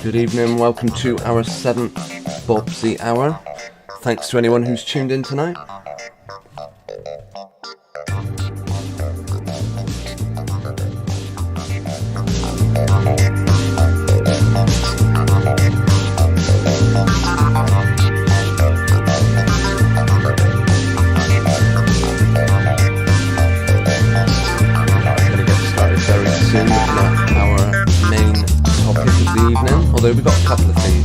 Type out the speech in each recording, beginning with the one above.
Good evening, welcome to our 7th Bobzee hour. Thanks to anyone who's tuned in tonight. Although we've got a couple of things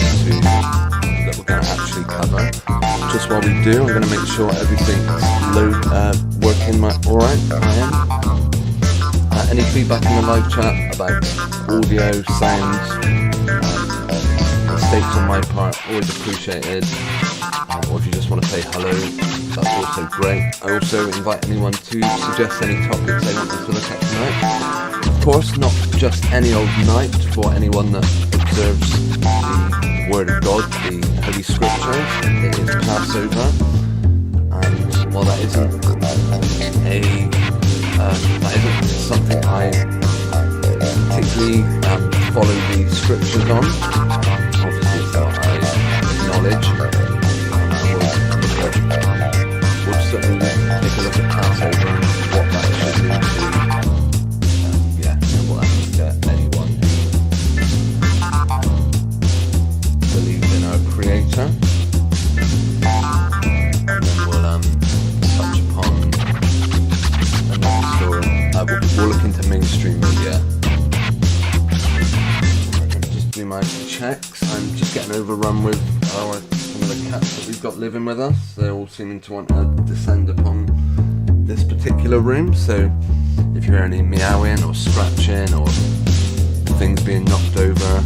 that we're going to actually cover. Just while we do, I'm going to make sure everything's working alright. Any feedback in the live chat about audio, sound, mistakes on my part, always appreciated. Or if you just want to say hello, that's also great. I also invite anyone to suggest any topics they want me to look at tonight. Of course, not just any old night for anyone that observes the Word of God, the Holy Scriptures. It is Passover, and while that isn't something I particularly follow the Scriptures on, obviously it's what I acknowledge. We'll certainly take a look at Passover and what that should mean to anyone who believes in our Creator. And then we'll touch upon another story. We'll look into mainstream media. Just do my checks. I'm just getting overrun with some of the cats that we've got living with us. They're all seeming to want to descend upon this particular room, so if you hear any meowing or scratching or things being knocked over,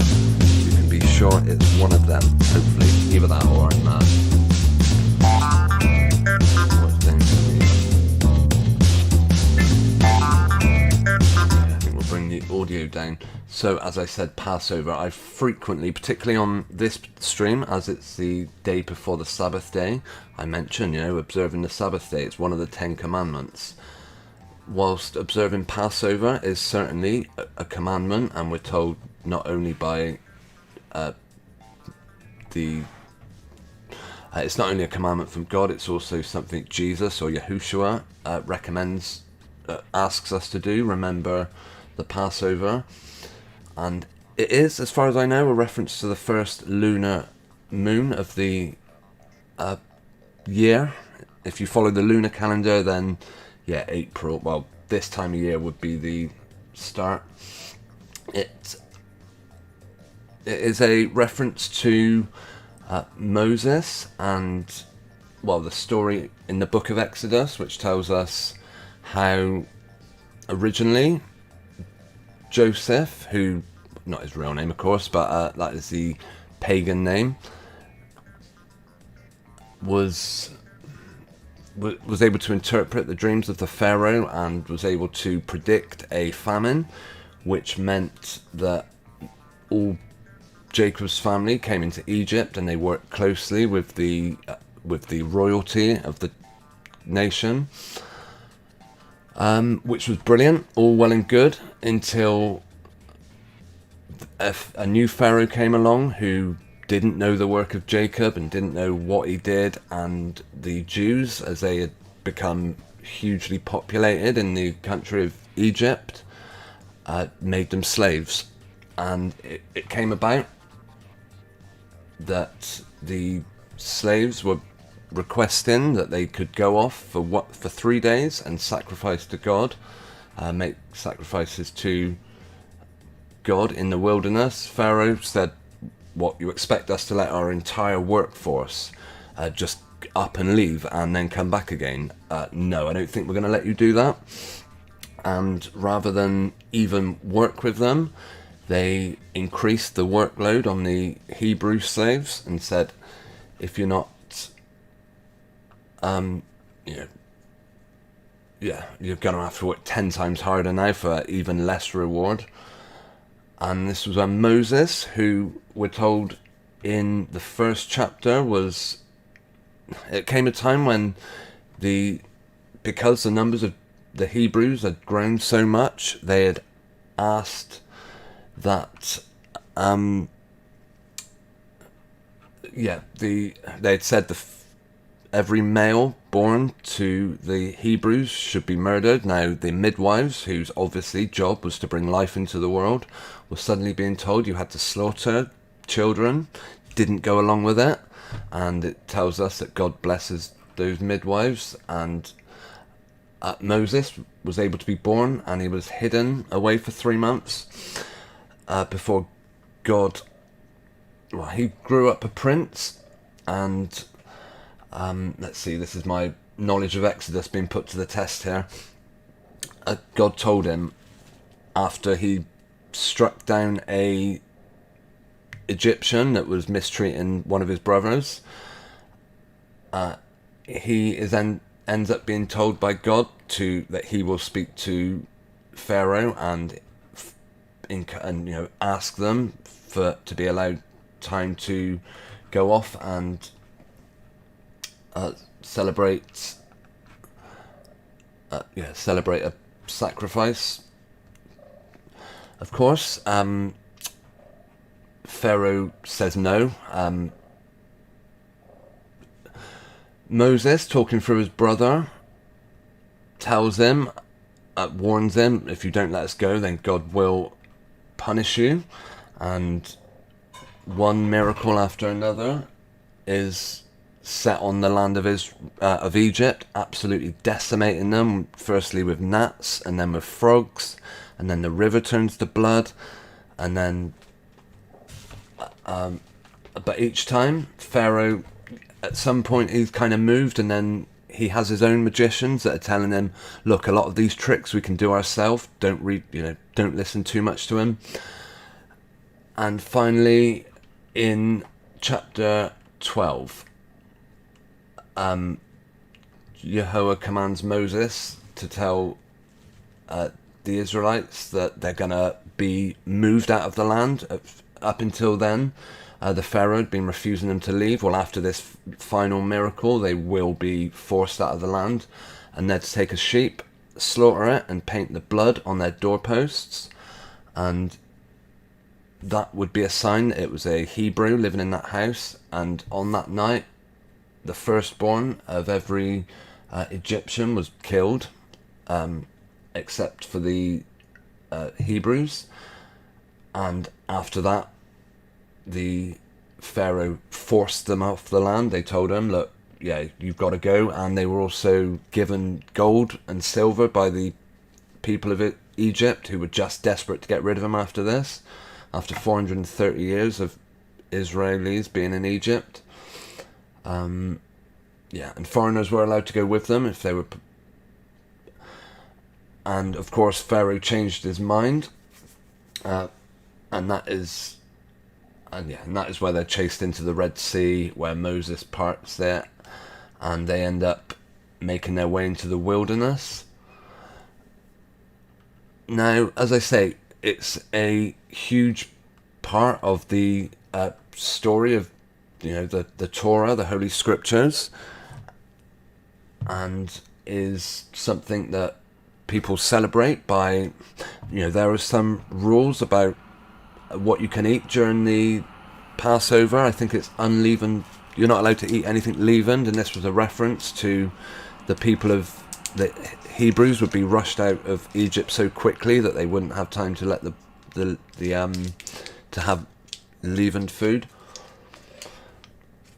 you can be sure it's one of them, hopefully, either that or I'm mad. I think we'll bring the audio down. So as I said, Passover, I frequently, particularly on this stream, as it's the day before the Sabbath day, I mention, observing the Sabbath day, it's one of the 10 commandments. Whilst observing Passover is certainly a commandment, and we're told not only by it's not only a commandment from God, it's also something Jesus or Yahushua asks us to do, remember the Passover. And it is, as far as I know, a reference to the first lunar moon of the year. If you follow the lunar calendar, then April, well, this time of year would be the start. It is a reference to Moses and, well, the story in the book of Exodus, which tells us how originally Joseph, who, not his real name of course, but that is the pagan name, was able to interpret the dreams of the Pharaoh and was able to predict a famine, which meant that all Jacob's family came into Egypt and they worked closely with the royalty of the nation, which was brilliant, all well and good, until a new Pharaoh came along who didn't know the work of Jacob and didn't know what he did, and the Jews, as they had become hugely populated in the country of Egypt, made them slaves. And it came about that the slaves were requesting that they could go off for 3 days and sacrifice to God, make sacrifices to God in the wilderness. Pharaoh said, "What, you expect us to let our entire workforce just up and leave and then come back again? No, I don't think we're going to let you do that." And rather than even work with them, they increased the workload on the Hebrew slaves and said, if you're not, you're going to have to work 10 times harder now for even less reward. And this was when Moses, who we're told in the first chapter, it came a time when because the numbers of the Hebrews had grown so much, they had asked that Yeah, they'd said every male born to the Hebrews should be murdered. Now, the midwives, whose obviously job was to bring life into the world, were suddenly being told you had to slaughter children, didn't go along with it, and it tells us that God blesses those midwives, and Moses was able to be born, and he was hidden away for 3 months before God. Well, he grew up a prince, and let's see, this is my knowledge of Exodus being put to the test here. God told him, after he struck down a Egyptian that was mistreating one of his brothers, he is then ends up being told by God that he will speak to Pharaoh and ask them to be allowed time to go off and celebrate a sacrifice. Of course, Pharaoh says no. Moses, talking through his brother, tells him, warns him, if you don't let us go, then God will punish you. And one miracle after another is set on the land of Egypt, absolutely decimating them, firstly with gnats, and then with frogs, and then the river turns to blood, and then but each time Pharaoh, at some point, he's kind of moved, and then he has his own magicians that are telling him, look, a lot of these tricks we can do ourselves, don't listen too much to him. And finally, in chapter 12, Yahweh commands Moses to tell the Israelites that they're going to be moved out of the land. Up until then, the Pharaoh had been refusing them to leave. Well, after this final miracle, they will be forced out of the land, and they're to take a sheep, slaughter it, and paint the blood on their doorposts, and that would be a sign that it was a Hebrew living in that house. And on that night, the firstborn of every Egyptian was killed, except for the Hebrews. And after that, the Pharaoh forced them off the land. They told him, look, yeah, you've got to go. And they were also given gold and silver by the people of Egypt, who were just desperate to get rid of them after this, after 430 years of Israelis being in Egypt. And foreigners were allowed to go with them if they were. And of course, Pharaoh changed his mind, and that is where they're chased into the Red Sea, where Moses parts there, and they end up making their way into the wilderness. Now, as I say, it's a huge part of the story of the Torah, the Holy Scriptures, and is something that people celebrate by, there are some rules about what you can eat during the Passover. I think it's unleavened. You're not allowed to eat anything leavened, and this was a reference to the people of the Hebrews would be rushed out of Egypt so quickly that they wouldn't have time to let to have leavened food.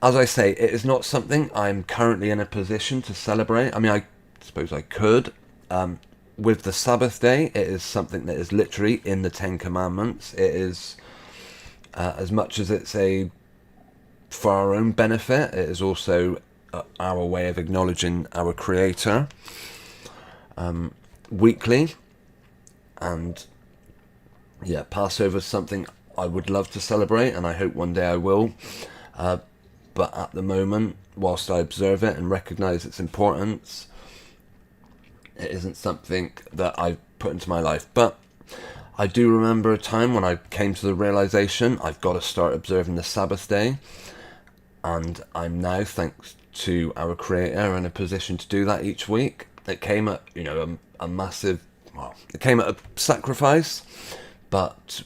As I say, it is not something I'm currently in a position to celebrate. I mean, I suppose I could. With the Sabbath day, it is something that is literally in the Ten Commandments. It is, as much as it's for our own benefit, it is also our way of acknowledging our Creator weekly. And Passover is something I would love to celebrate, and I hope one day I will. But at the moment, whilst I observe it and recognise its importance, it isn't something that I've put into my life. But I do remember a time when I came to the realisation I've got to start observing the Sabbath day, and I'm now, thanks to our Creator, in a position to do that each week. It came at a massive, it came at a sacrifice, but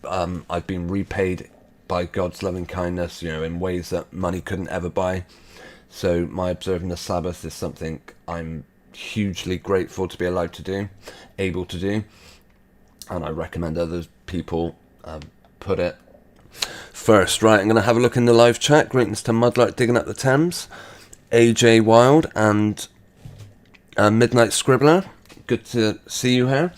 I've been repaid by God's loving kindness, in ways that money couldn't ever buy. So my observing the Sabbath is something I'm hugely grateful to be allowed to do, able to do, and I recommend other people put it first. Right, I'm going to have a look in the live chat. Greetings to Mudlark Digging Up the Thames, AJ Wild, and Midnight Scribbler. Good to see you here.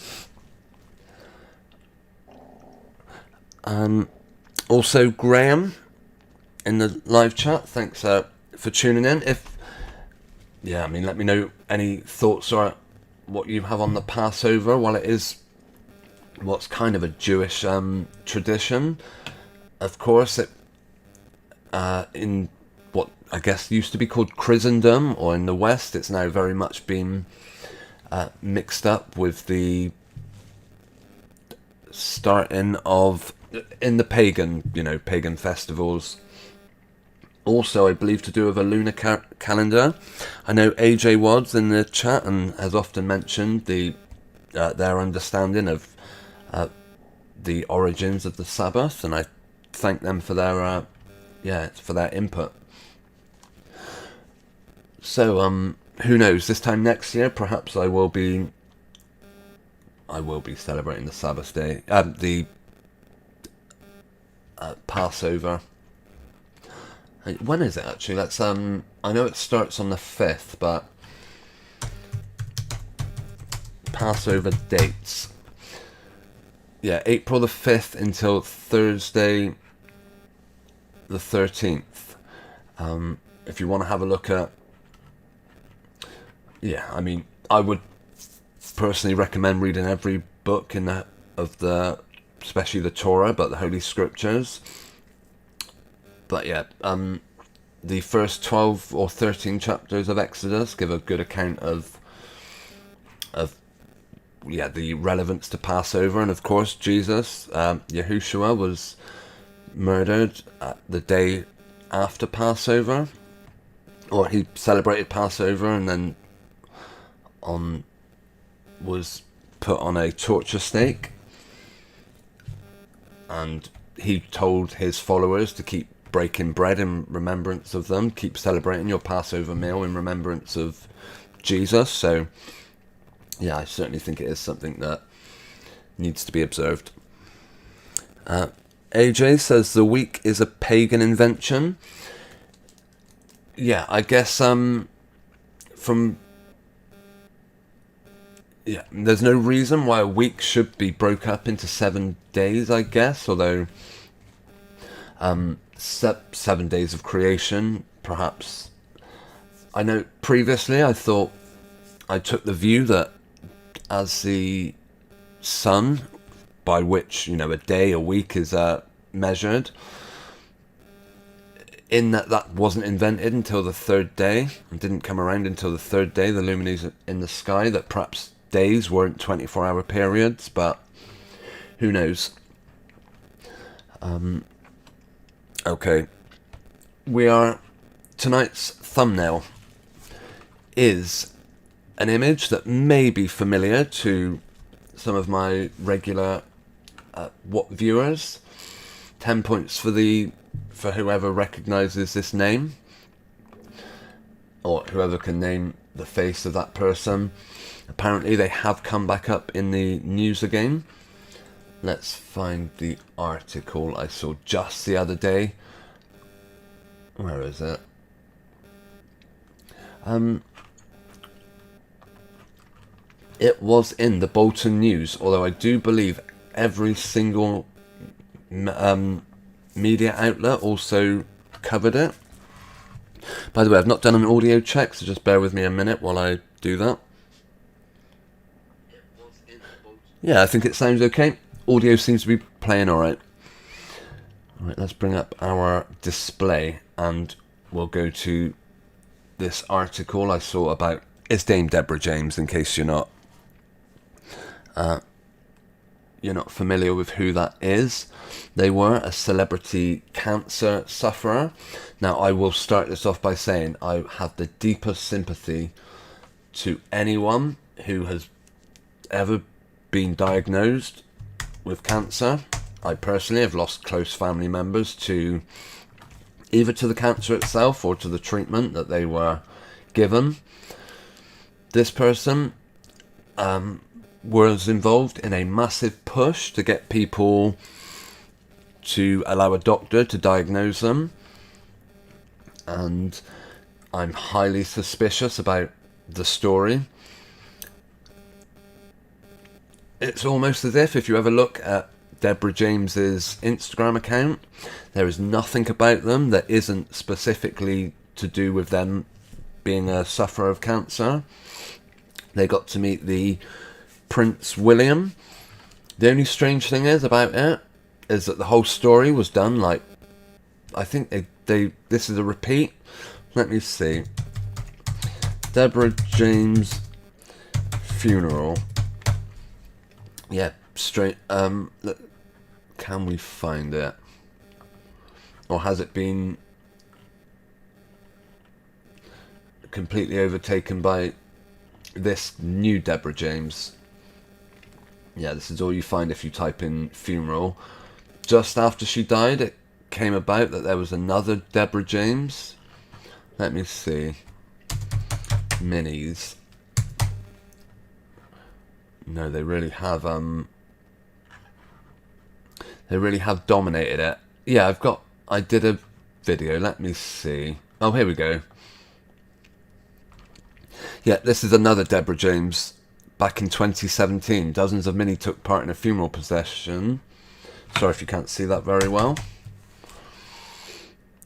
Also Graham in the live chat. Thanks for tuning in. Let me know any thoughts or what you have on the Passover. While it is what's kind of a Jewish tradition, of course, it in what I guess used to be called Christendom, or in the West, it's now very much been mixed up with the starting of in the pagan festivals. Also, I believe to do with a lunar calendar. I know AJ Wadd's in the chat and has often mentioned their understanding of the origins of the Sabbath, and I thank them for their input. So who knows? This time next year, perhaps I will be celebrating the Sabbath day, the Passover. When is it actually? Let's I know it starts on the 5th, but Passover dates. Yeah, April the 5th until Thursday the 13th. If you want to have a look at, I would personally recommend reading every book especially the Torah, but the Holy Scriptures. But the first 12 or 13 chapters of Exodus give a good account of the relevance to Passover. And of course, Jesus, Yahushua, was murdered the day after Passover, or he celebrated Passover and then was put on a torture stake. And he told his followers to keep breaking bread in remembrance of them, keep celebrating your Passover meal in remembrance of Jesus. So, yeah, I certainly think it is something that needs to be observed. AJ says the week is a pagan invention. Yeah, I guess there's no reason why a week should be broke up into 7 days, I guess, although 7 days of creation, perhaps. I know previously I thought I took the view that as the sun, by which a day, a week is measured, in that wasn't invented until the third day, and didn't come around until the third day, the luminaries in the sky, that perhaps days weren't 24-hour periods, but who knows. Okay, tonight's thumbnail is an image that may be familiar to some of my regular What viewers. 10 points for whoever recognises this name, or whoever can name the face of that person. Apparently they have come back up in the news again. Let's find the article I saw just the other day. Where is it? It was in the Bolton News, although I do believe every single media outlet also covered it. By the way, I've not done an audio check, so just bear with me a minute while I do that. Yeah, I think it sounds okay. Audio seems to be playing alright. Alright, let's bring up our display and we'll go to this article I saw about. It's Dame Deborah James, in case you're not familiar with who that is. They were a celebrity cancer sufferer. Now, I will start this off by saying I have the deepest sympathy to anyone who has ever been diagnosed with cancer. I personally have lost close family members to either to the cancer itself or to the treatment that they were given. This person was involved in a massive push to get people to allow a doctor to diagnose them, and I'm highly suspicious about the story. It's almost as if you ever look at Deborah James's Instagram account, there is nothing about them that isn't specifically to do with them being a sufferer of cancer. They got to meet the Prince William. The only strange thing is about it is that the whole story was done like, I think this is a repeat. Let me see. Deborah James funeral. Yeah, straight. Can we find it? Or has it been completely overtaken by this new Deborah James? Yeah, this is all you find if you type in funeral. Just after she died, it came about that there was another Deborah James. Let me see. Minis. No, they really have dominated it. Yeah, I did a video, let me see. Oh, here we go. Yeah, this is another Deborah James. Back in 2017, dozens of Mini took part in a funeral procession. Sorry if you can't see that very well.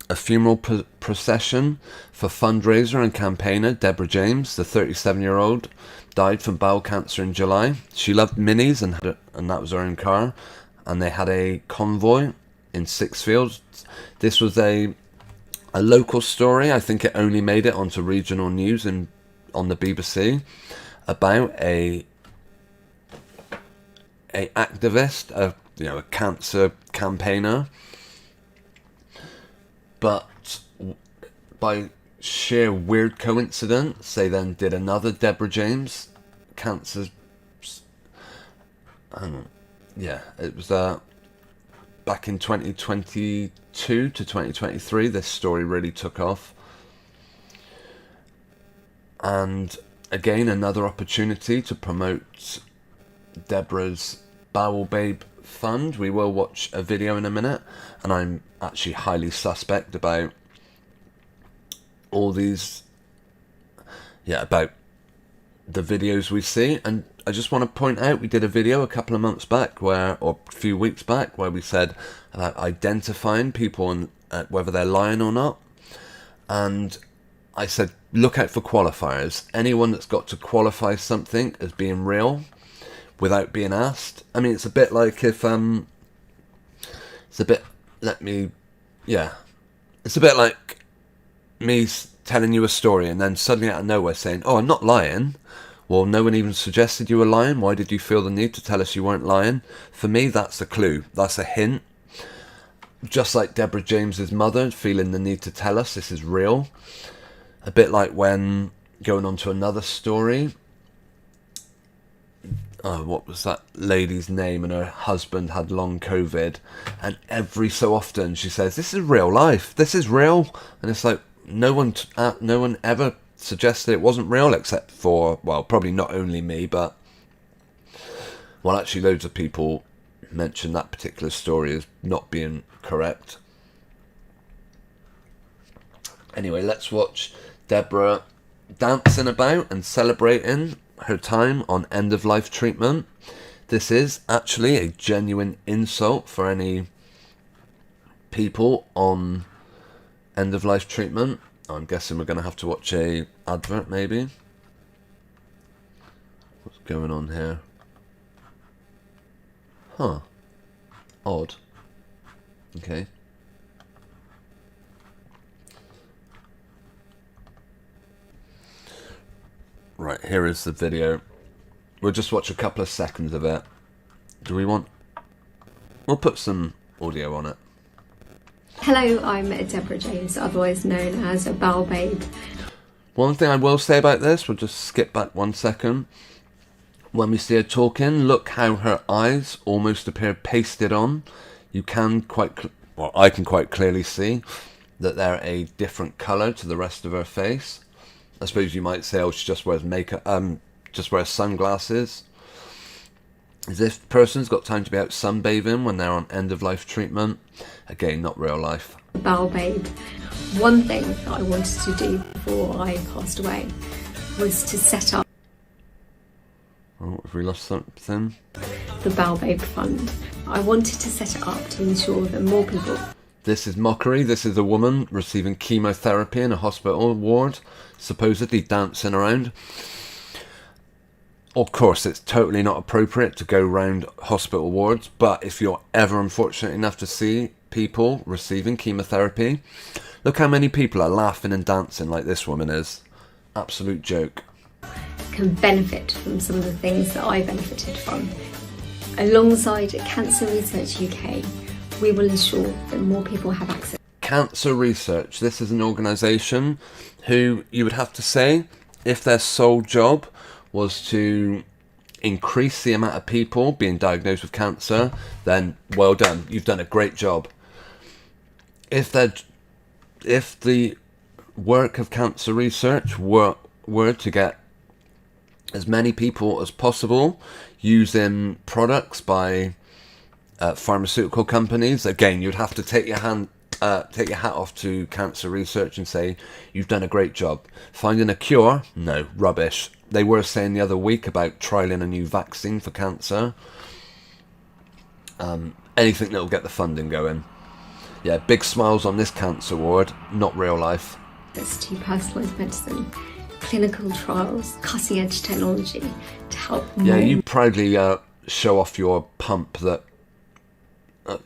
A funeral procession for fundraiser and campaigner Deborah James, the 37-year-old, died from bowel cancer in July. She loved minis and that was her own car. And they had a convoy in Sixfields. This was a local story. I think it only made it onto regional news on the BBC about a activist, a cancer campaigner. But by sheer weird coincidence, they then did another Deborah James cancer. Yeah, it was back in 2022 to 2023. This story really took off, and again another opportunity to promote Deborah's Bowel Babe Fund. We will watch a video in a minute, and I'm actually highly suspect about all these, about the videos we see. And I just want to point out, we did a video a couple of months back or a few weeks back, where we said about identifying people and whether they're lying or not. And I said, look out for qualifiers. Anyone that's got to qualify something as being real without being asked. I mean, it's a bit like if it's a bit like me telling you a story and then suddenly out of nowhere saying, oh, I'm not lying. Well, no one even suggested you were lying. Why did you feel the need to tell us you weren't lying? For me, that's a clue. That's a hint. Just like Deborah James's mother feeling the need to tell us this is real. A bit like when, going on to another story, what was that lady's name? And her husband had long COVID, and every so often she says, "This is real life. This is real." And it's like no one ever suggested it wasn't real, except for, well, probably not only me, but actually loads of people mentioned that particular story as not being correct. Anyway, let's watch Deborah dancing about and celebrating her time on end-of-life treatment. This is actually a genuine insult for any people on end-of-life treatment. I'm guessing we're going to have to watch a advert, maybe. What's going on here? Huh. Odd. Okay. Right, here is the video. We'll just watch a couple of seconds of it. We'll put some audio on it. Hello, I'm Deborah James, otherwise known as Bowel Babe. One thing I will say about this, we'll just skip back 1 second. When we see her talking, look how her eyes almost appear pasted on. You can I can quite clearly see that they're a different colour to the rest of her face. I suppose you might say, oh, she just wears makeup, just wears sunglasses. As if person's got time to be out sunbathing when they're on end-of-life treatment. Again, not real life. Bowel Babe. One thing that I wanted to do before I passed away was to set up Oh, have we lost something? the Bowel Babe Fund. I wanted to set it up to ensure that more people... This is mockery. This is a woman receiving chemotherapy in a hospital ward, supposedly dancing around. Of course, it's totally not appropriate to go round hospital wards, but if you're ever unfortunate enough to see people receiving chemotherapy, look how many people are laughing and dancing like this woman is. Absolute joke. can benefit from some of the things that I benefited from. Alongside Cancer Research UK, we will ensure that more people have access. Cancer Research, this is an organisation who you would have to say, if their sole job was to increase the amount of people being diagnosed with cancer, then well done, you've done a great job. If the work of Cancer Research were to get as many people as possible using products by pharmaceutical companies, again, you'd have to take your hat off to Cancer Research and say, you've done a great job. Finding a cure? No, rubbish. They were saying the other week about trialling a new vaccine for cancer. Anything that will get the funding going. Yeah, big smiles on this cancer ward, not real life. Access to personalised medicine, clinical trials, cutting edge technology to help Yeah, you proudly show off your pump that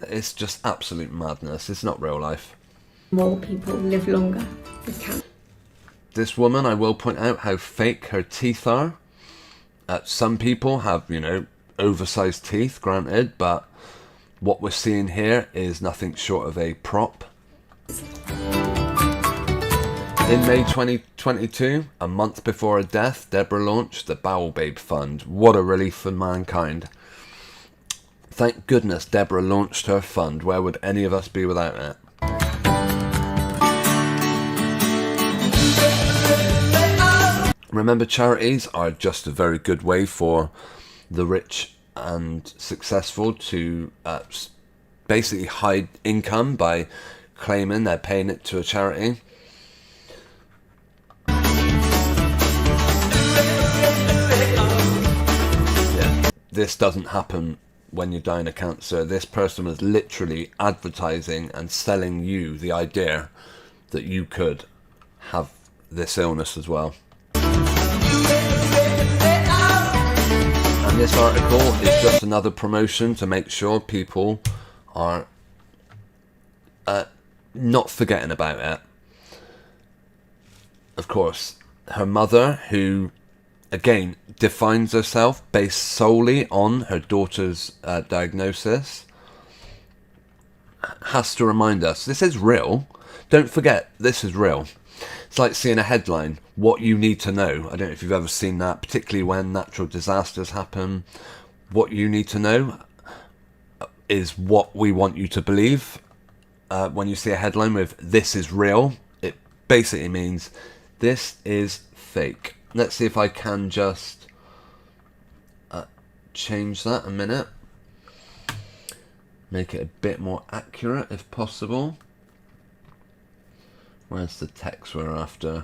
it's just absolute madness. It's not real life. more people live longer with cancer. This woman, I will point out how fake her teeth are. Some people have, oversized teeth, granted, but what we're seeing here is nothing short of a prop. In May 2022, a month before her death, Deborah launched the Bowel Babe Fund. What a relief for mankind. Thank goodness Deborah launched her fund. Where would any of us be without it? Remember, charities are just a very good way for the rich and successful to basically hide income by claiming they're paying it to a charity. Yeah, this doesn't happen when you're dying of cancer. This person was literally advertising and selling you the idea that you could have this illness as well. And this article is just another promotion to make sure people are not forgetting about it. Of course, her mother, who again defines herself based solely on her daughter's diagnosis, has to remind us this is real. Don't forget, this is real. It's like seeing a headline, what you need to know. I don't know if you've ever seen that, particularly when natural disasters happen. What you need to know is what we want you to believe. When you see a headline with "this is real," it basically means this is fake. Let's see if I can just change that a minute. Make it a bit more accurate if possible. Where's the text we're after?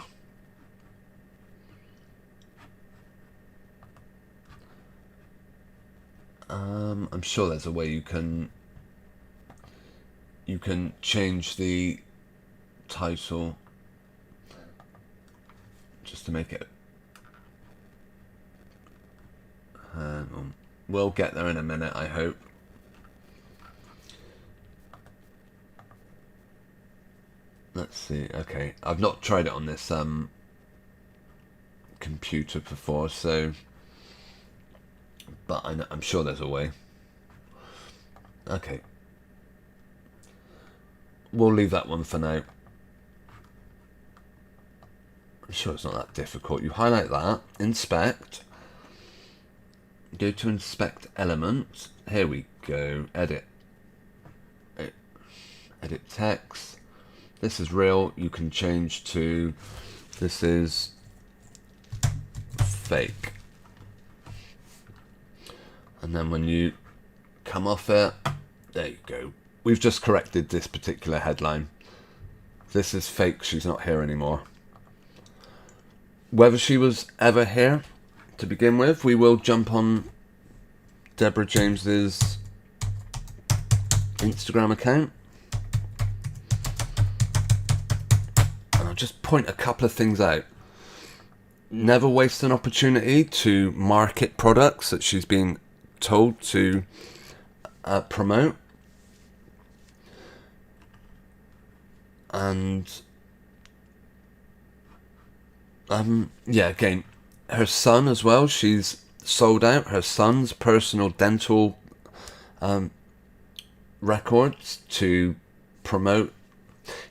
I'm sure there's a way you can change the title just to make it. We'll get there in a minute, I hope. Let's see. Okay, I've not tried it on this computer before, so, but I'm sure there's a way. Okay, we'll leave that one for now. I'm sure it's not that difficult. You highlight that, inspect, Go to inspect elements. Here we go. Edit text. This is real. You can change to this is fake. And then when you come off it, there you go. We've just corrected this particular headline. This is fake. She's not here anymore. Whether she was ever here to begin with, we will jump on Deborah James's Instagram account. And I'll just point a couple of things out. Never waste an opportunity to market products that she's been told to promote. And yeah, again, her son as well, she's sold out her son's personal dental records to promote.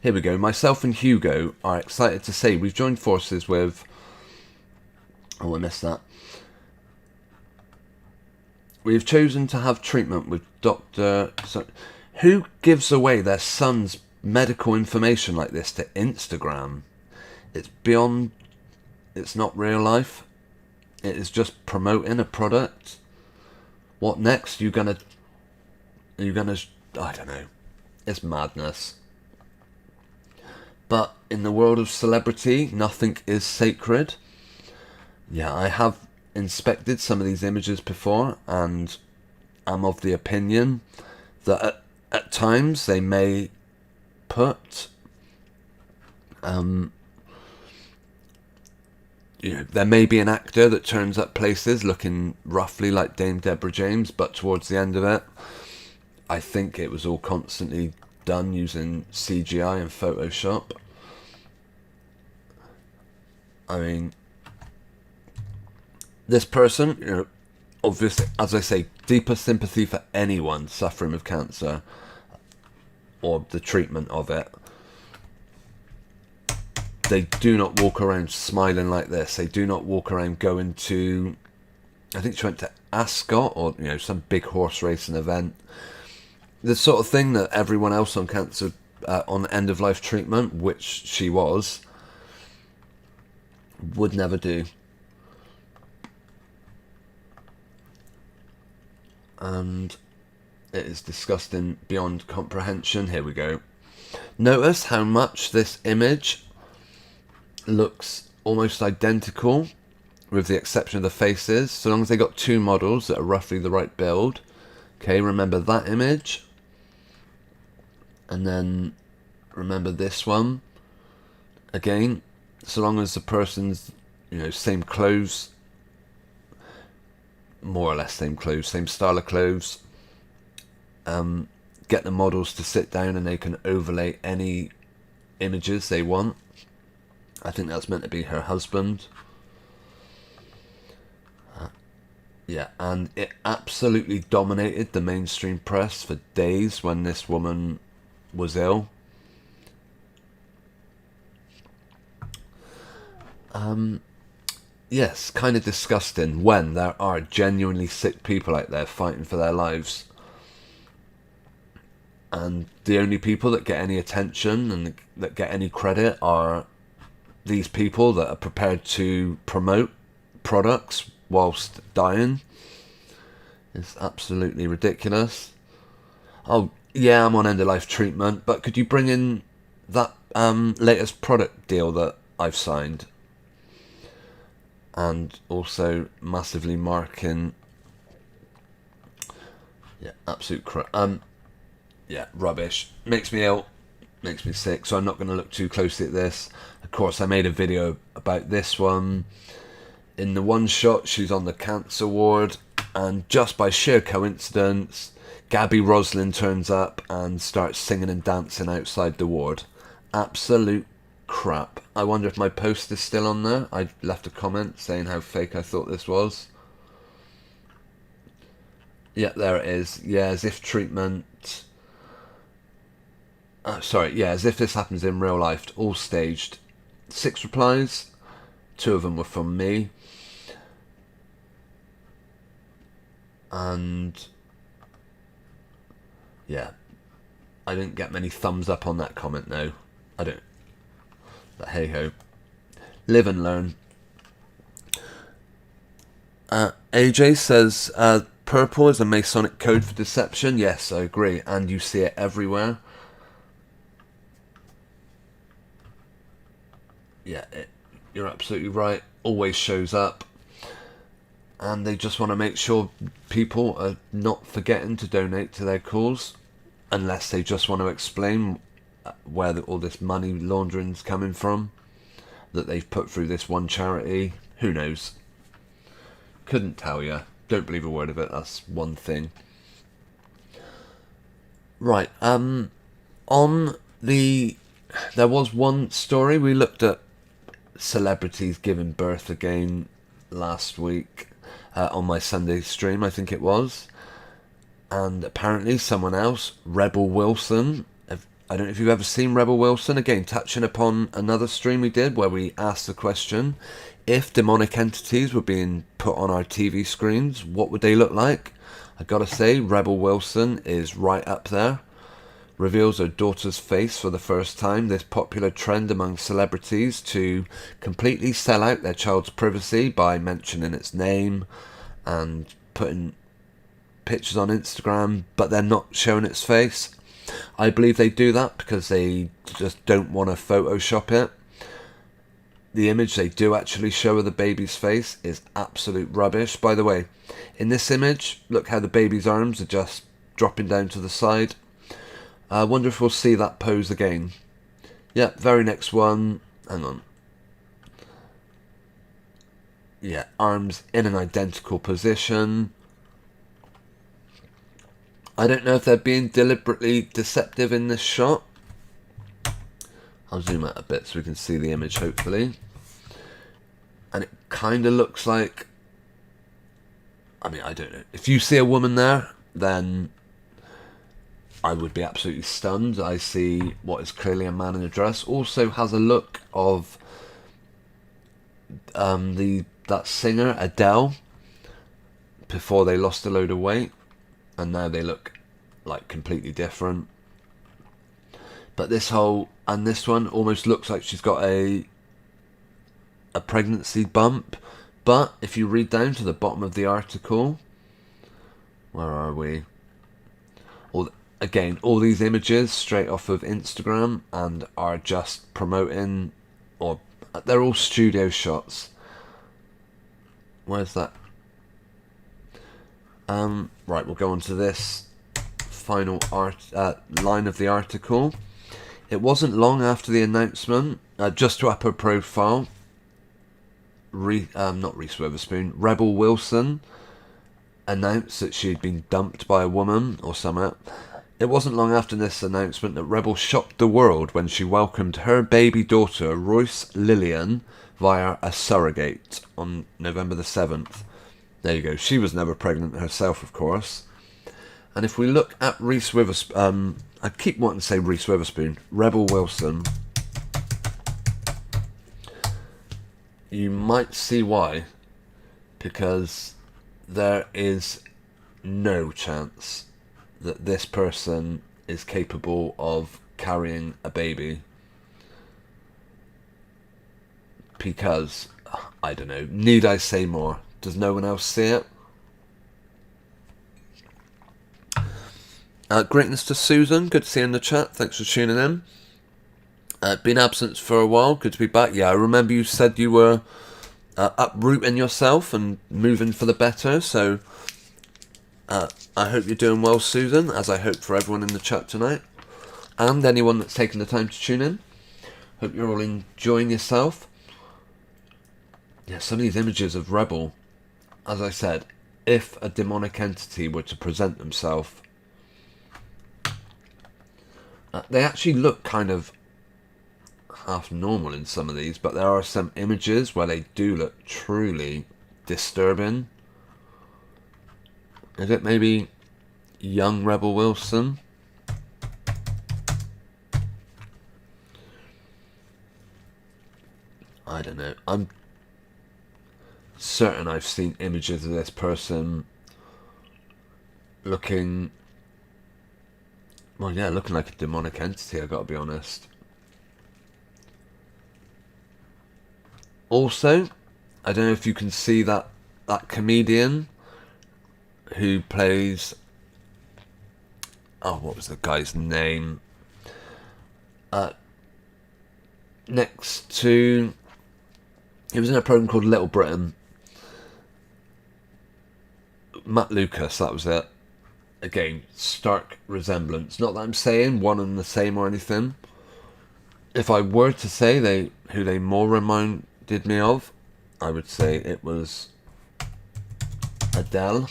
Here we go. Myself and Hugo are excited to say we've joined forces with, oh, I missed that. We've chosen to have treatment with Dr. So, who gives away their son's medical information like this to Instagram? It's beyond, it's not real life. It is just promoting a product. What next? You're gonna, I don't know. It's madness. But in the world of celebrity, nothing is sacred. Yeah, I have inspected some of these images before, and I'm of the opinion that at times they may put there may be an actor that turns up places looking roughly like Dame Deborah James, but towards the end of it, I think it was all constantly done using CGI and Photoshop. I mean, this person, obviously, as I say, deeper sympathy for anyone suffering with cancer or the treatment of it. They do not walk around smiling like this. They do not walk around going to, I think she went to Ascot or some big horse racing event. The sort of thing that everyone else on cancer, on end of life treatment, which she was, would never do. And it is disgusting beyond comprehension. Here we go. Notice how much this image looks almost identical, with the exception of the faces, so long as they got two models that are roughly the right build. Okay, remember that image, and then remember this one again, so long as the person's same clothes, more or less same clothes, same style of clothes. Get the models to sit down and they can overlay any images they want. I think that's meant to be her husband. Yeah, and it absolutely dominated the mainstream press for days when this woman was ill. Yes, kind of disgusting when there are genuinely sick people out there fighting for their lives. And the only people that get any attention and that get any credit are these people that are prepared to promote products whilst dying. It's absolutely ridiculous. Oh, yeah, I'm on end-of-life treatment, but could you bring in that latest product deal that I've signed? And also massively marking... Yeah, absolute crap. Yeah, rubbish. Makes me ill. Makes me sick, so I'm not going to look too closely at this. Of course, I made a video about this one. In the one shot, she's on the cancer ward, and just by sheer coincidence, Gabby Roslin turns up and starts singing and dancing outside the ward. Absolute crap. I wonder if my post is still on there. I left a comment saying how fake I thought this was. Yeah, there it is. Yeah, as if treatment... as if this happens in real life, all staged. 6 replies, 2 of them were from me. And yeah, I didn't get many thumbs up on that comment, no. I don't. But hey ho. Live and learn. AJ says, purple is a Masonic code for deception. Yes, I agree. And you see it everywhere. Yeah, you're absolutely right. Always shows up. And they just want to make sure people are not forgetting to donate to their cause. Unless they just want to explain where all this money laundering's coming from. That they've put through this one charity. Who knows? Couldn't tell you. Don't believe a word of it. That's one thing. Right. There was one story. We looked at celebrities giving birth again last week on my Sunday stream, I think it was. And apparently someone else, Rebel Wilson. I don't know if you've ever seen Rebel Wilson. Again, touching upon another stream we did where we asked the question, if demonic entities were being put on our TV screens, what would they look like? I gotta say, Rebel Wilson is right up there. Reveals her daughter's face for the first time. This popular trend among celebrities to completely sell out their child's privacy by mentioning its name and putting pictures on Instagram, but they're not showing its face. I believe they do that because they just don't want to Photoshop it. The image they do actually show of the baby's face is absolute rubbish. By the way, in this image, look how the baby's arms are just dropping down to the side. I wonder if we'll see that pose again. Yeah, very next one. Hang on. Yeah, arms in an identical position. I don't know if they're being deliberately deceptive in this shot. I'll zoom out a bit so we can see the image, hopefully. And it kind of looks like... I mean, I don't know. If you see a woman there, then I would be absolutely stunned. I see what is clearly a man in a dress. Also has a look of that singer, Adele, before they lost a load of weight. And now they look like completely different. But this one almost looks like she's got a pregnancy bump. But if you read down to the bottom of the article, where are we? Again, all these images straight off of Instagram and are just promoting, or they're all studio shots. Where's that? Right, we'll go on to this final line of the article. It wasn't long after the announcement, just to up her profile, not Reese Witherspoon, Rebel Wilson announced that she'd been dumped by a woman or something. It wasn't long after this announcement that Rebel shocked the world when she welcomed her baby daughter, Royce Lillian, via a surrogate on November the 7th. There you go. She was never pregnant herself, of course. And if we look at Reese Witherspoon, I keep wanting to say Reese Witherspoon, Rebel Wilson, you might see why. Because there is no chance that this person is capable of carrying a baby. Because, I don't know, need I say more? Does no one else see it? Greatness to Susan, good to see you in the chat, thanks for tuning in. Been absent for a while, good to be back. Yeah, I remember you said you were uprooting yourself and moving for the better, so I hope you're doing well, Susan, as I hope for everyone in the chat tonight. And anyone that's taken the time to tune in. Hope you're all enjoying yourself. Yeah, some of these images of Rebel, as I said, if a demonic entity were to present themselves, they actually look kind of half normal in some of these, but there are some images where they do look truly disturbing. Is it maybe young Rebel Wilson? I don't know. I'm certain I've seen images of this person looking, well, yeah, looking like a demonic entity, I've got to be honest. Also, I don't know if you can see that comedian who plays, oh, what was the guy's name? Next to, he was in a program called Little Britain. Matt Lucas, that was it. Again, stark resemblance. Not that I'm saying one and the same or anything. If I were to say who they more reminded me of, I would say it was Adele.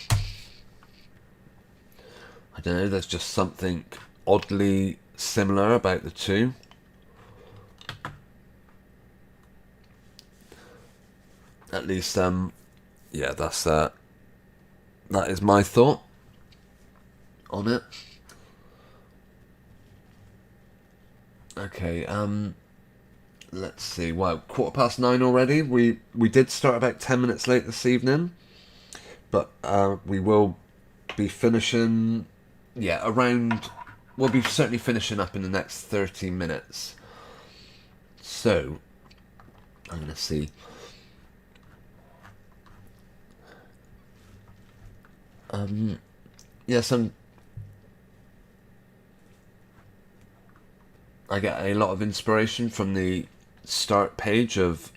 I don't know, there's just something oddly similar about the two. At least, yeah, that is my thought on it. Okay, let's see. Wow, 9:15 already. We did start about 10 minutes late this evening, but we will be finishing. Yeah, around. We'll be certainly finishing up in the next 30 minutes. So, I'm gonna see. Yes, I get a lot of inspiration from the start page of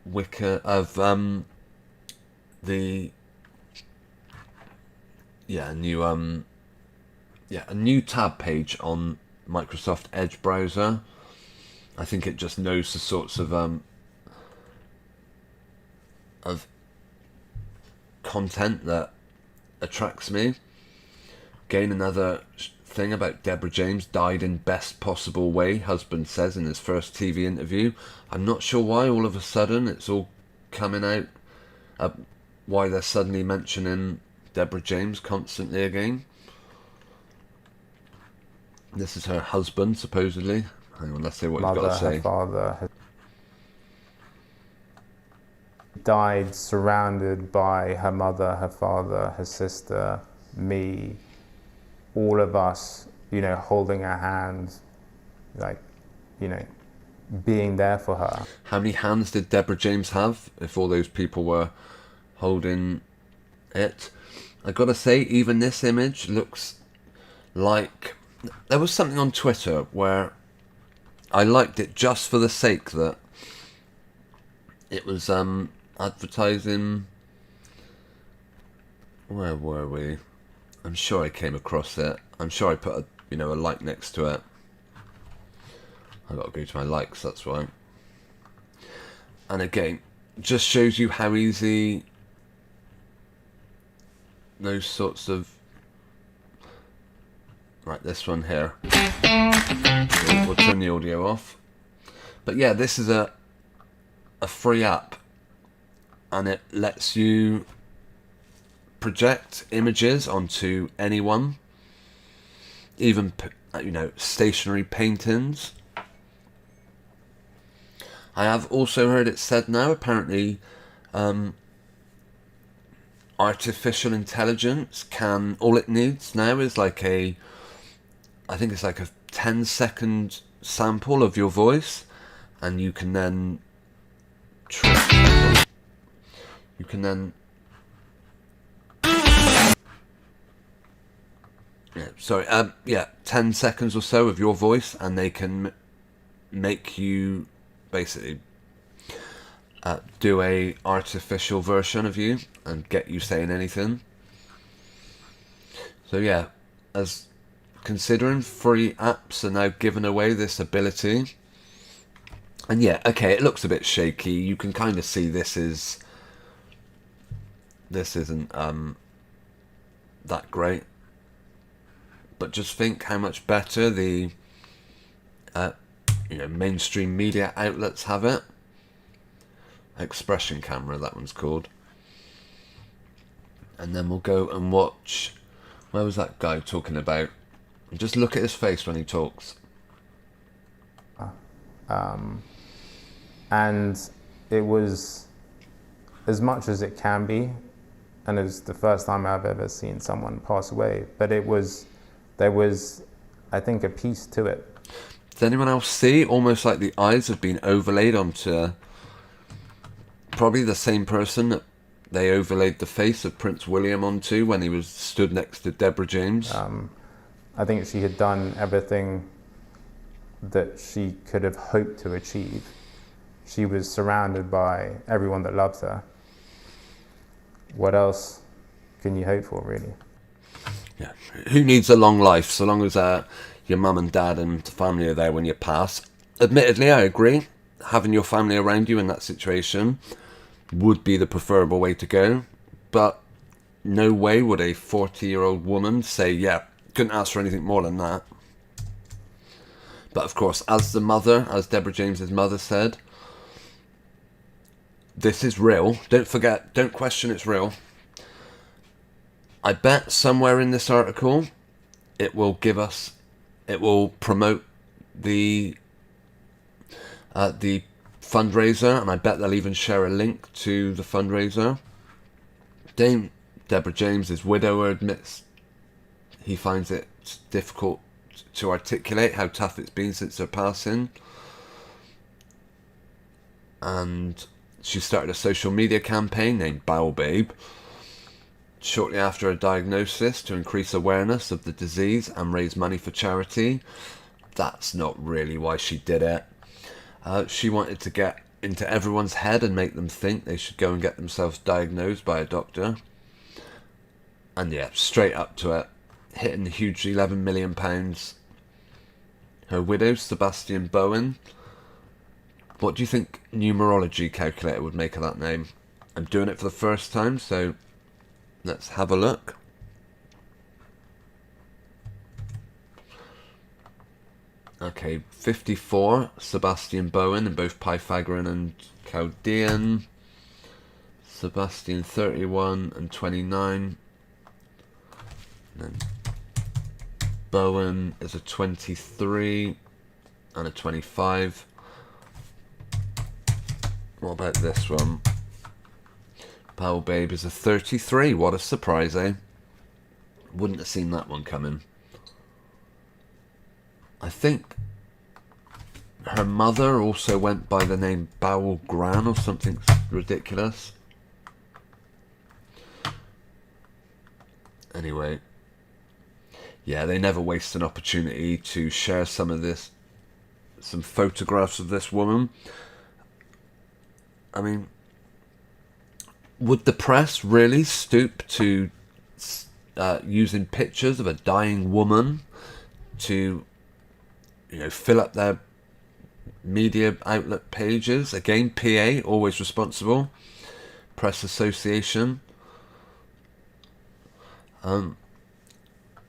Wicca of the a new tab page on Microsoft Edge browser. I think it just knows the sorts of content that attracts me. Again, another thing about Deborah James, died in best possible way, husband says in his first TV interview. I'm not sure why all of a sudden it's all coming out, why they're suddenly mentioning Deborah James constantly again. This is her husband, supposedly. Hang on, let's see what he's got to say. Her father has died surrounded by her mother, her father, her sister, me, all of us, holding her hands, being there for her. How many hands did Deborah James have if all those people were holding it? I gotta say, even this image looks like... There was something on Twitter where I liked it just for the sake that it was advertising... Where were we? I'm sure I came across it. I'm sure I put a like next to it. I gotta go to my likes, that's why. And again, just shows you how easy those sorts of... Right, this one here. We'll turn the audio off. But yeah, this is a free app, and it lets you project images onto anyone, even stationary paintings. I have also heard it said now, apparently artificial intelligence can, all it needs now is I think it's like a 10-second sample of your voice, and you can then yeah, 10 seconds or so of your voice, and they can make you basically do a artificial version of you and get you saying anything. So yeah, as considering free apps are now giving away this ability, and yeah, okay, it looks a bit shaky. You can kind of see this isn't that great. But just think how much better the mainstream media outlets have it. Expression camera, that one's called. And then we'll go and watch... Where was that guy talking about? Just look at his face when he talks. And it was, as much as it can be, and it was the first time I've ever seen someone pass away. But there was, I think, a piece to it. Does anyone else see almost like the eyes have been overlaid onto probably the same person that they overlaid the face of Prince William onto when he was stood next to Deborah James? I think she had done everything that she could have hoped to achieve. She was surrounded by everyone that loves her. What else can you hope for, really? Yeah. Who needs a long life so long as your mum and dad and family are there when you pass? Admittedly, I agree. Having your family around you in that situation would be the preferable way to go. But no way would a 40-year-old woman say, yeah, couldn't ask for anything more than that. But of course, as the mother, as Deborah James's mother said, this is real. Don't forget, don't question it's real. I bet somewhere in this article it will promote the fundraiser, and I bet they'll even share a link to the fundraiser. Dame Deborah James's widower admits he finds it difficult to articulate how tough it's been since her passing, and she started a social media campaign named Bowel Babe shortly after her diagnosis to increase awareness of the disease and raise money for charity. That's not really why she did it. She wanted to get into everyone's head and make them think they should go and get themselves diagnosed by a doctor. And yeah, straight up to it, hitting the huge £11 million. Her widow, Sebastian Bowen. What do you think numerology calculator would make of that name? I'm doing it for the first time, so let's have a look. Okay, 54, Sebastian Bowen in both Pythagorean and Chaldean. Sebastian 31 and 29. And then Bowen is a 23 and a 25. What about this one? Bowel Babe is a 33. What a surprise, eh? Wouldn't have seen that one coming. I think her mother also went by the name Bowel Gran or something ridiculous. Anyway, yeah, they never waste an opportunity to share some photographs of this woman. I mean, would the press really stoop to using pictures of a dying woman to, fill up their media outlet pages? Again, PA, always responsible. Press Association. And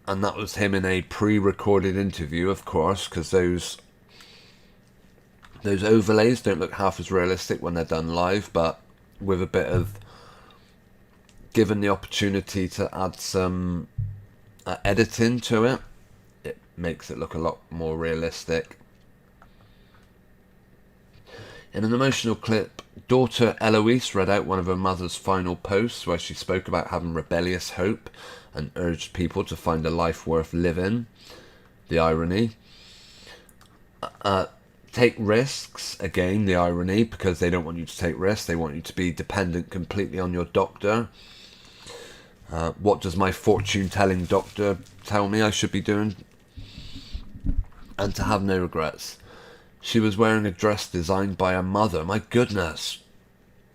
that was him in a pre-recorded interview, of course, because those overlays don't look half as realistic when they're done live, but with a bit of, given the opportunity to add some editing to it, it makes it look a lot more realistic. In an emotional clip, daughter Eloise read out one of her mother's final posts where she spoke about having rebellious hope and urged people to find a life worth living. The irony. Take risks, again, the irony, because they don't want you to take risks. They want you to be dependent completely on your doctor. What does my fortune-telling doctor tell me I should be doing? And to have no regrets. She was wearing a dress designed by her mother. My goodness.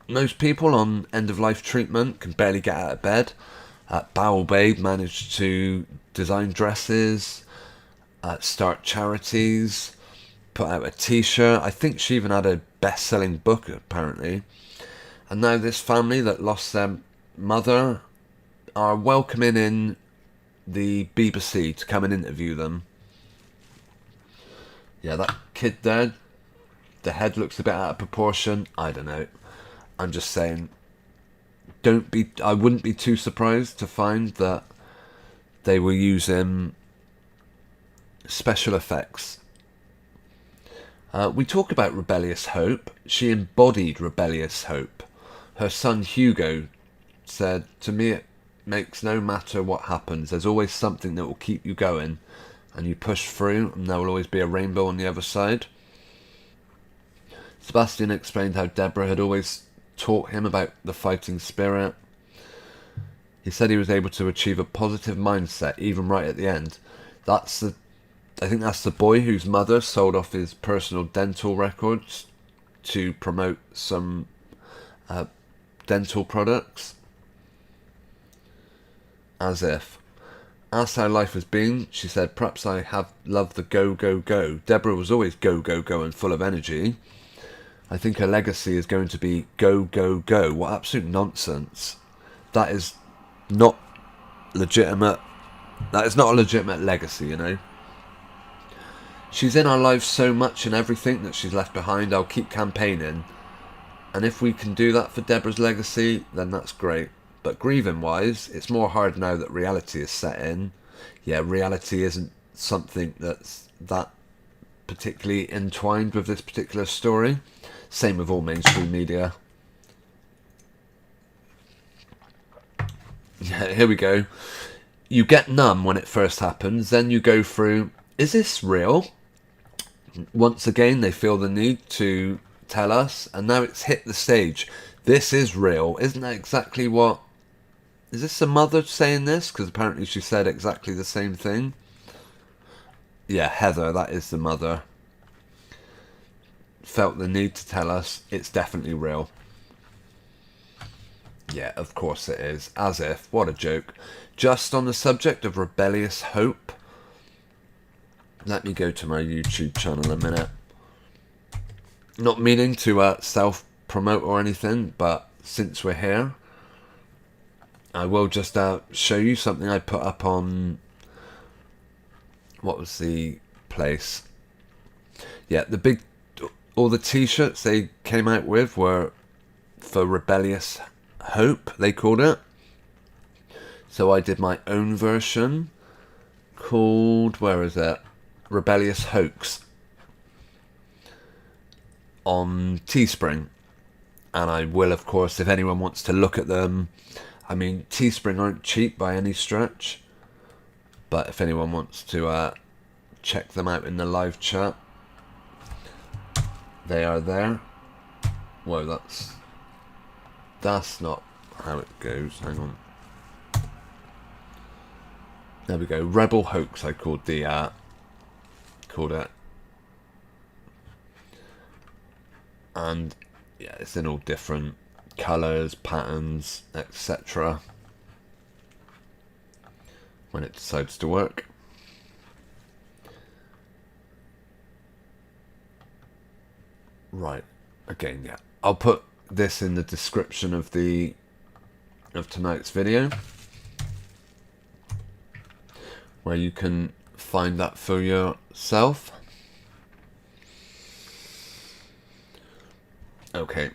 Most people on end-of-life treatment can barely get out of bed. Bowel Babe managed to design dresses, start charities, put out a t-shirt. I think she even had a best-selling book, apparently. And now this family that lost their mother are welcoming in the BBC to come and interview them. Yeah, that kid there, the head looks a bit out of proportion. I don't know. I'm just saying, I wouldn't be too surprised to find that they were using special effects. We talk about rebellious hope. She embodied rebellious hope. Her son Hugo said, to me it makes no matter what happens, there's always something that will keep you going, and you push through, and there will always be a rainbow on the other side. Sebastian explained how Deborah had always taught him about the fighting spirit. He said he was able to achieve a positive mindset even right at the end. I think that's the boy whose mother sold off his personal dental records to promote some dental products. As if. Asked how life has been, she said, perhaps I have loved the go, go, go. Deborah was always go, go, go and full of energy. I think her legacy is going to be go, go, go. What absolute nonsense. That is not legitimate. That is not a legitimate legacy, you know. She's in our lives so much and everything that she's left behind. I'll keep campaigning. And if we can do that for Deborah's legacy, then that's great. But grieving wise, it's more hard now that reality is set in. Yeah, reality isn't something that's that particularly entwined with this particular story. Same with all mainstream media. Yeah, here we go. You get numb when it first happens, then you go through, is this real? Once again, they feel the need to tell us, and now it's hit the stage. This is real. Isn't that exactly what... Is this the mother saying this? Because apparently she said exactly the same thing. Yeah, Heather, that is the mother. Felt the need to tell us it's definitely real. Yeah, of course it is. As if. What a joke. Just on the subject of rebellious hope. Let me go to my YouTube channel a minute. Not meaning to self-promote or anything, but since we're here, I will just show you something I put up on... What was the place? Yeah, all the t-shirts they came out with were for rebellious hope, they called it. So I did my own version called, where is it? Rebellious Hoax on Teespring. And I will, of course, if anyone wants to look at them. I mean, Teespring aren't cheap by any stretch. But if anyone wants to check them out in the live chat, they are there. Whoa, that's not how it goes. Hang on. There we go. Rebel Hoax, I called it. And yeah, it's in all different colours, patterns, etc. when it decides to work. Right. Again, yeah. I'll put this in the description of tonight's video, where you can find that for yourself. Okay.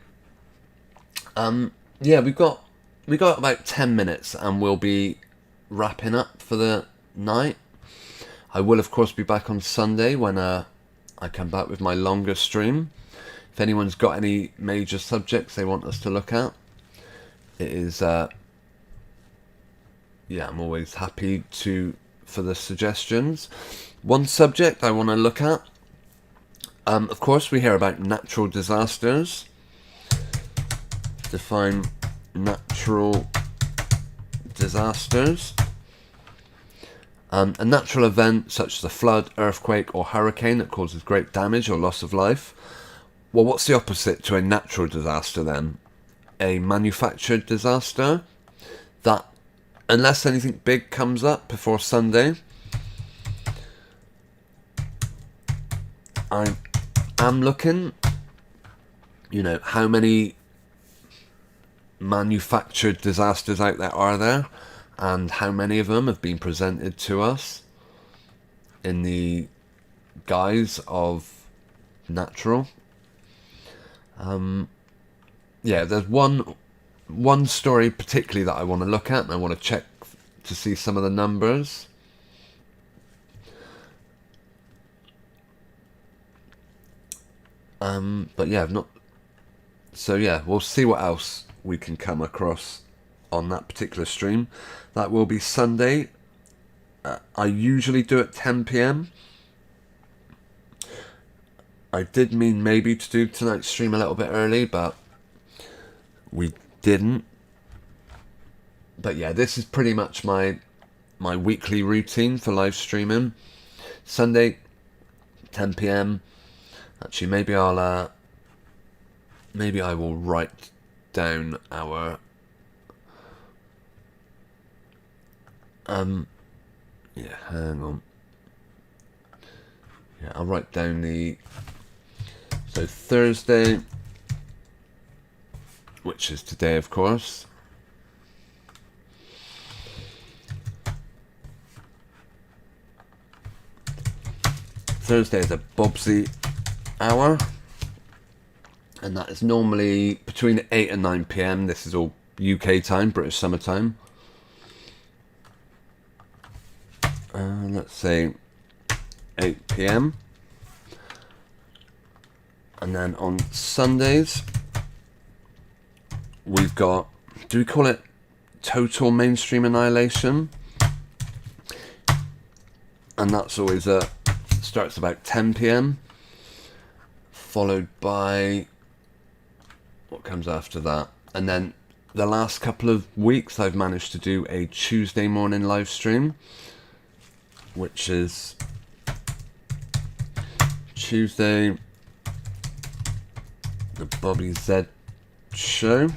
Yeah, we got about 10 minutes and we'll be wrapping up for the night. I will of course be back on Sunday when I come back with my longer stream. If anyone's got any major subjects they want us to look at, it is yeah, I'm always happy for the suggestions. One subject I want to look at, of course we hear about natural disasters. Define natural disasters. A natural event such as a flood, earthquake or hurricane that causes great damage or loss of life. Well, what's the opposite to a natural disaster then? A manufactured disaster? That, unless anything big comes up before Sunday, I am looking, how many manufactured disasters out there are there, and how many of them have been presented to us in the guise of natural. Yeah, there's one story particularly that I want to look at, and I want to check to see some of the numbers. But yeah, I've not. So yeah, we'll see what else we can come across on that particular stream. That will be Sunday. I usually do at 10 p.m. I did mean maybe to do tonight's stream a little bit early, but we didn't. But yeah, this is pretty much my weekly routine for live streaming. Sunday, 10 p.m. Actually, maybe I will write down our yeah, hang on. Yeah, I'll write down so Thursday, which is today, of course. Thursday is a Bobzee hour, and that is normally between 8 and 9 p.m. This is all UK time, British summertime. Let's say 8 p.m. And then on Sundays, we've got, do we call it Total Mainstream Annihilation? And that's always starts about 10 p.m. followed by, what comes after that? And then the last couple of weeks I've managed to do a Tuesday morning live stream, which is Tuesday, the Bobzee show.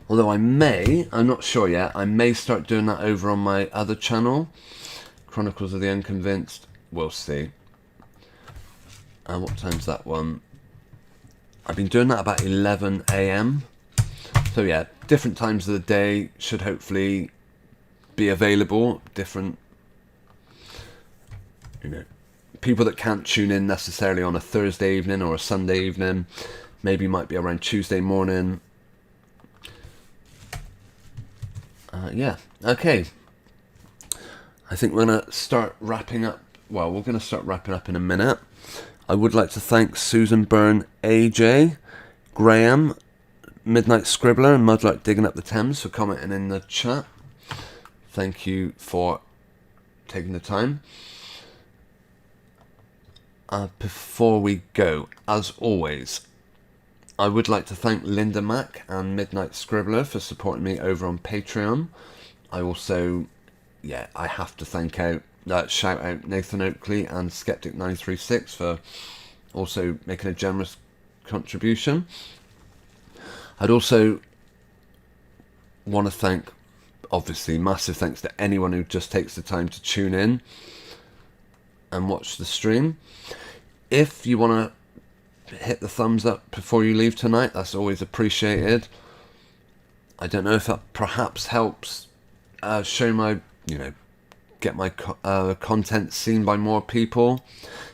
Although I'm not sure yet, I may start doing that over on my other channel, Chronicles of the Unconvinced. We'll see. What time's that one? I've been doing that about 11 a.m. So yeah, different times of the day should hopefully be available. Different, people that can't tune in necessarily on a Thursday evening or a Sunday evening, maybe might be around Tuesday morning. Yeah, okay. I think we're going to start wrapping up. Well, we're going to start wrapping up in a minute. I would like to thank Susan Byrne, AJ, Graham, Midnight Scribbler, and Mudlark Digging Up the Thames for commenting in the chat. Thank you for taking the time. Before we go, as always, I would like to thank Linda Mack and Midnight Scribbler for supporting me over on Patreon. I also, I have to shout out Nathan Oakley and Skeptic936 for also making a generous contribution. I'd also want to thank, obviously, massive thanks to anyone who just takes the time to tune in and watch the stream. If you want to hit the thumbs up before you leave tonight, that's always appreciated. I don't know if that perhaps helps show my, get my content seen by more people.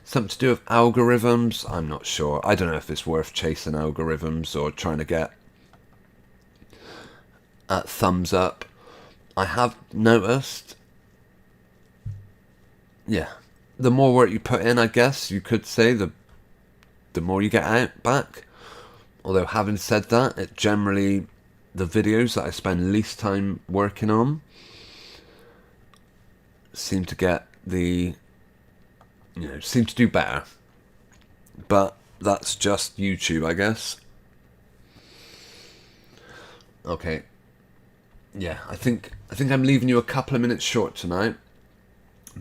Something to do with algorithms, I'm not sure. I don't know if it's worth chasing algorithms or trying to get thumbs up. I have noticed, the more work you put in, I guess you could say, the more you get out back. Although having said that, it generally, the videos that I spend least time working on seem to get seem to do better. But that's just YouTube, I guess. Okay. Yeah, I think I'm leaving you a couple of minutes short tonight,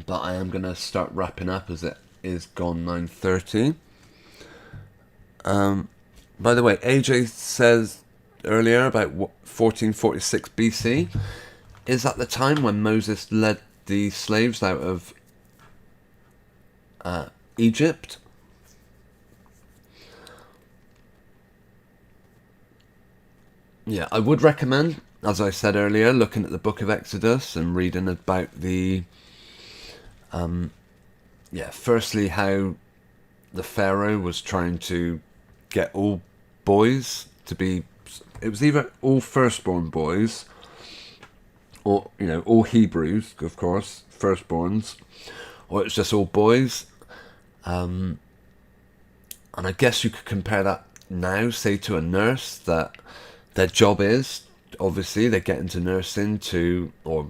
but I am going to start wrapping up as it is gone 9:30. By the way, AJ says earlier about 1446 BC. Is that the time when Moses led the slaves out of Egypt? Yeah, I would recommend, as I said earlier, looking at the book of Exodus and reading about the firstly how the Pharaoh was trying to get all boys to be, it was either all firstborn boys or, all Hebrews, of course, firstborns, or it was just all boys. And I guess you could compare that now, say, to a nurse, that their job is obviously they get into nursing or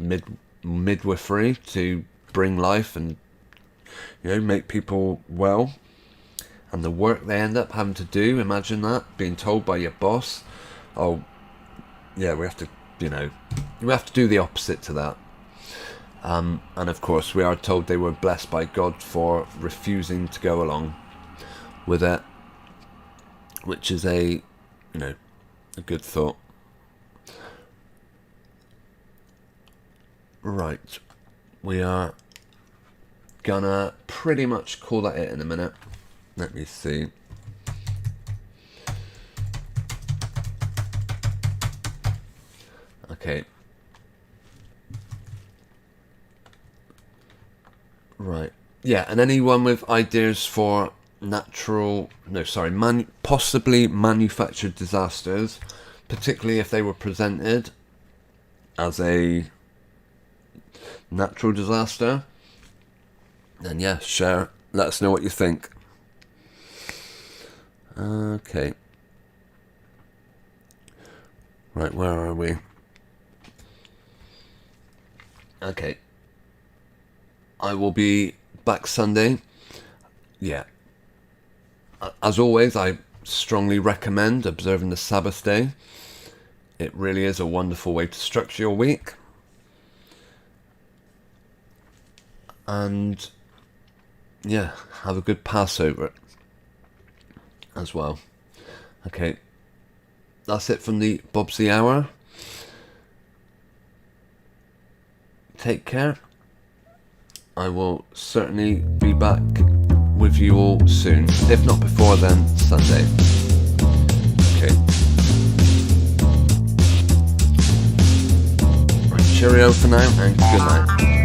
midwifery to bring life and, you know, make people well. And the work they end up having to do, imagine that, being told by your boss, oh, yeah, we have to do the opposite to that. And of course, we are told they were blessed by God for refusing to go along with it, which is a good thought. Right, we are gonna pretty much call that it in a minute. Let me see. Okay. Right. Yeah, and anyone with ideas for possibly manufactured disasters, particularly if they were presented as a natural disaster, then yeah, share. Let us know what you think. Okay. Right, where are we? Okay. I will be back Sunday. Yeah. As always, I strongly recommend observing the Sabbath day. It really is a wonderful way to structure your week. And yeah, have a good Passover as well. Okay. That's it from the Bobzee Hour. Take care. I will certainly be back with you all soon. If not before then, Sunday. Okay. Right, cheerio for now and good night.